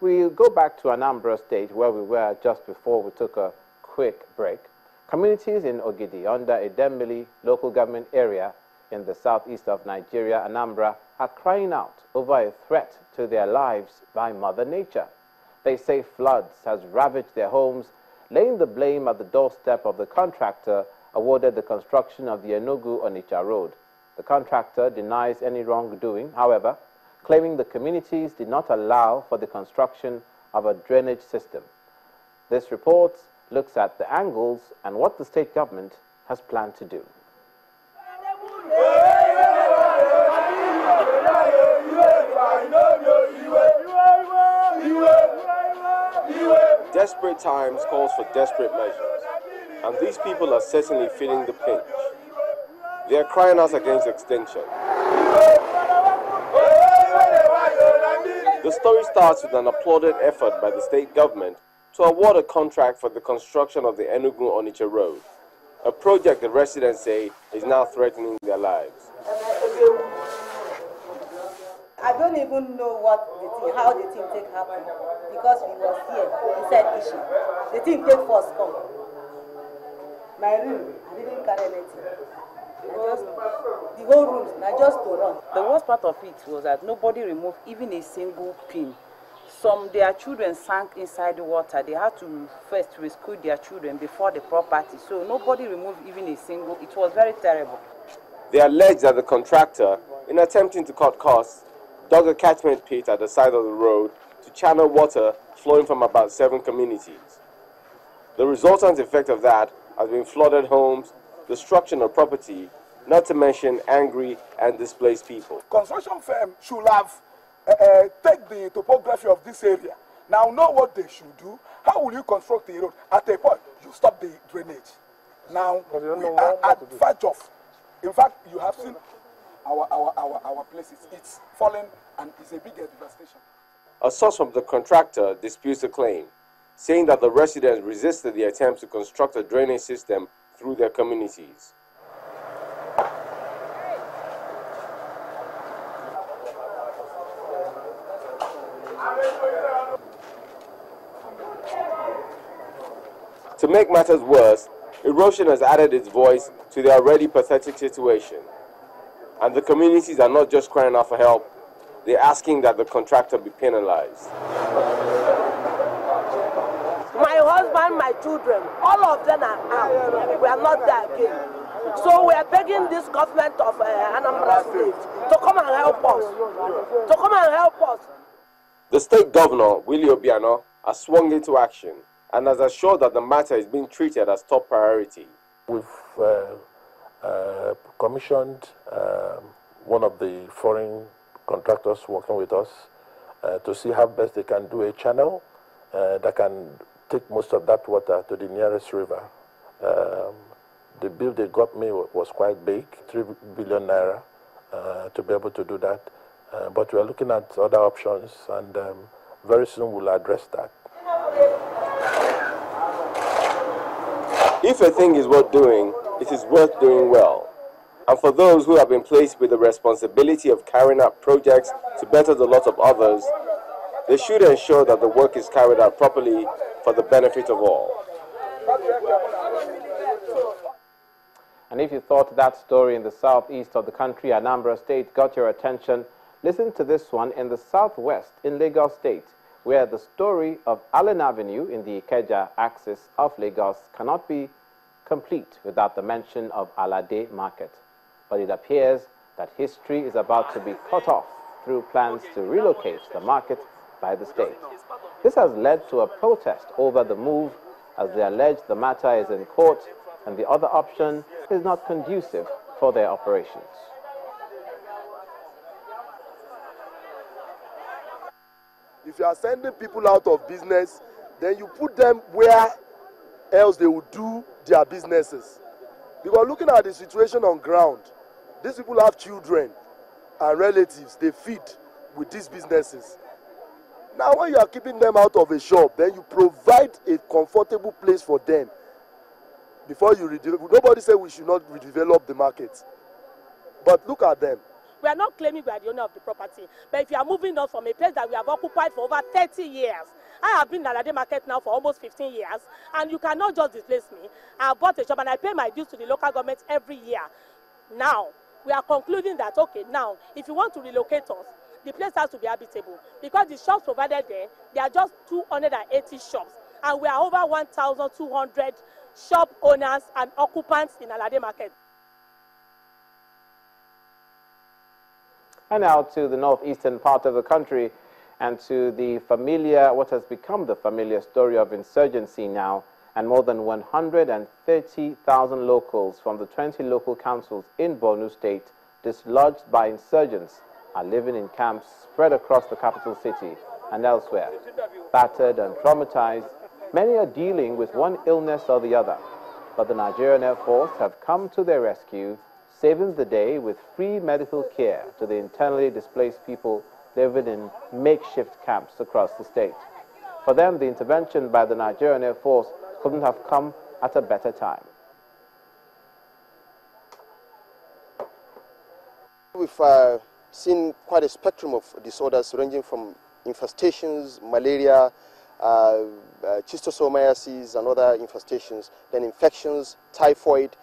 We'll go back to Anambra State, where we were just before we took a quick break. Communities in Ogidi, under a Dembili local government area in the southeast of Nigeria, Anambra, are crying out over a threat to their lives by Mother Nature. They say floods has ravaged their homes, laying the blame at the doorstep of the contractor awarded the construction of the Enugu-Onitsha road. The contractor denies any wrongdoing, however, claiming the communities did not allow for the construction of a drainage system. This report looks at the angles and what the state government has planned to do. Desperate times calls for desperate measures, and these people are certainly feeling the pinch. They are crying out against extinction. The story starts with an applauded effort by the state government to award a contract for the construction of the Enugu-Onitsha road, a project the residents say is now threatening their lives. I don't even know how the thing take happen, because we was here inside issue. The thing take first come. My room, I didn't carry anything. The whole room, I just to run. The worst part of it was that nobody removed even a single pin. Their children sank inside the water. They had to first rescue their children before the property. So nobody removed even a single. It was very terrible. They allege that the contractor, in attempting to cut costs, dug a catchment pit at the side of the road to channel water flowing from about 7 communities. The resultant effect of that has been flooded homes, destruction of property, not to mention angry and displaced people. Construction firm should have take the topography of this area. Now know what they should do. How will you construct the road? At a point, you stop the drainage. Now we are at verge of. In fact, you have seen our places. It's fallen and it's a big devastation. A source from the contractor disputes the claim, saying that the residents resisted the attempt to construct a drainage system through their communities. To make matters worse, erosion has added its voice to the already pathetic situation. And the communities are not just crying out for help, they're asking that the contractor be penalized. My husband, my children, all of them are out. We are not there again. So we are begging this government of Anambra State to come and help us. To come and help us. The state governor, Willie Obiano, has swung into action and has assured that the matter is being treated as top priority. We've commissioned one of the foreign contractors working with us to see how best they can do a channel that can take most of that water to the nearest river. The bill they got me was quite big, 3 billion naira, to be able to do that. But we are looking at other options, and very soon we'll address that. If a thing is worth doing, it is worth doing well. And for those who have been placed with the responsibility of carrying out projects to better the lot of others, they should ensure that the work is carried out properly for the benefit of all. And if you thought that story in the southeast of the country, Anambra State, got your attention, listen to this one in the southwest in Lagos State, where the story of Allen Avenue in the Ikeja axis of Lagos cannot be complete without the mention of Alade Market. But it appears that history is about to be cut off through plans to relocate the market by the state. This has led to a protest over the move, as they allege the matter is in court and the other option is not conducive for their operations. If you are sending people out of business, then you put them where else they will do their businesses. Because looking at the situation on ground, these people have children and relatives they feed with these businesses. Now when you are keeping them out of a shop, then you provide a comfortable place for them before you redevelop. Nobody said we should not redevelop the market. But look at them. We are not claiming we are the owner of the property. But if you are moving us from a place that we have occupied for over 30 years, I have been in Alade Market now for almost 15 years, and you cannot just displace me. I have bought a shop and I pay my dues to the local government every year. Now, we are concluding that, okay, now, if you want to relocate us, the place has to be habitable. Because the shops provided there, they are just 280 shops. And we are over 1,200 shop owners and occupants in Alade Market. And now to the northeastern part of the country and to the familiar, what has become the familiar story of insurgency now, and more than 130,000 locals from the 20 local councils in Borno State, dislodged by insurgents, are living in camps spread across the capital city and elsewhere. Battered and traumatized, many are dealing with one illness or the other, but the Nigerian Air Force have come to their rescue, saving the day with free medical care to the internally displaced people living in makeshift camps across the state. For them, the intervention by the Nigerian Air Force couldn't have come at a better time. We've seen quite a spectrum of disorders ranging from infestations, malaria, schistosomiasis and other infestations, then infections, typhoid,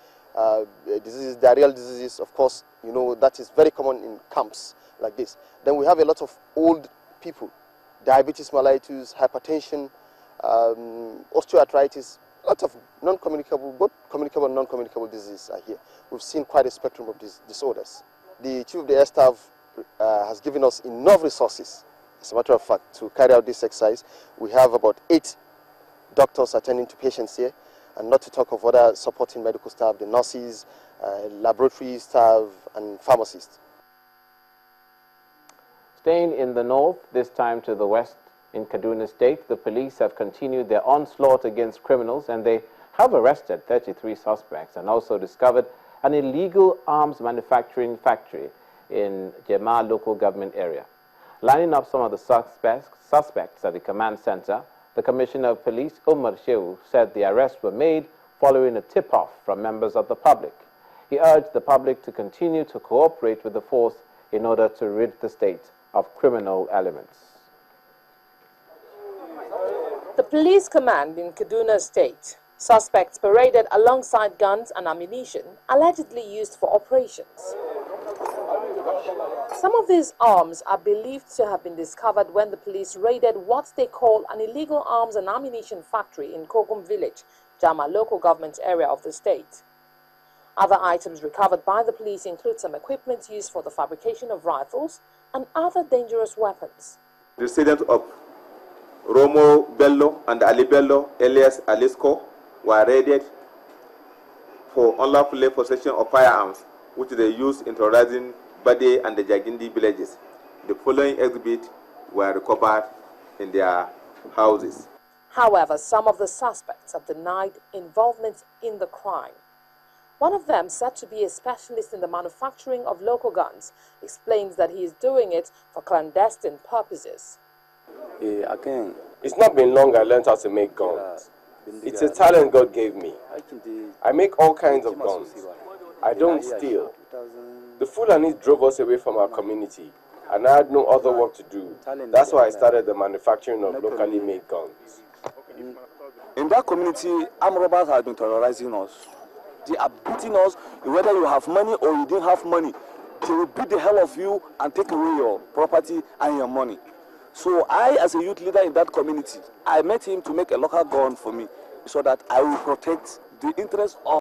diseases, diarrheal diseases, of course, you know, that is very common in camps like this. Then we have a lot of old people, diabetes mellitus, hypertension, osteoarthritis, lots of non-communicable, both communicable and non-communicable diseases are here. We've seen quite a spectrum of these disorders. The Chief of the Air Staff has given us enough resources, as a matter of fact, to carry out this exercise. We have about 8 doctors attending to patients here, and not to talk of other supporting medical staff, the nurses, laboratory staff, and pharmacists. Staying in the north, this time to the west, in Kaduna State, the police have continued their onslaught against criminals, and they have arrested 33 suspects and also discovered an illegal arms manufacturing factory in Jema local government area. Lining up some of the suspects at the command center, the Commissioner of Police, Umar Shehu, said the arrests were made following a tip-off from members of the public. He urged the public to continue to cooperate with the force in order to rid the state of criminal elements. The police command in Kaduna State. Suspects paraded alongside guns and ammunition allegedly used for operations. Some of these arms are believed to have been discovered when the police raided what they call an illegal arms and ammunition factory in Kogum village, Jama local government area of the state. Other items recovered by the police include some equipment used for the fabrication of rifles and other dangerous weapons. The residents of Romo Bello and Ali Bello, alias Alisco, were raided for unlawful possession of firearms, which they used in terrorizing Bade and the Jagindi villages. The following exhibits were recovered in their houses. However, some of the suspects have denied involvement in the crime. One of them, said to be a specialist in the manufacturing of local guns, explains that he is doing it for clandestine purposes. It's not been long I learned how to make guns. It's a talent God gave me. I make all kinds of guns. I don't steal. The Fulanis drove us away from our community, and I had no other work to do. That's why I started the manufacturing of locally made guns. In that community, armed robbers have been terrorizing us. They are beating us, whether you have money or you didn't have money. They will beat the hell of you and take away your property and your money. So I, as a youth leader in that community, I met him to make a local gun for me so that I will protect the interests of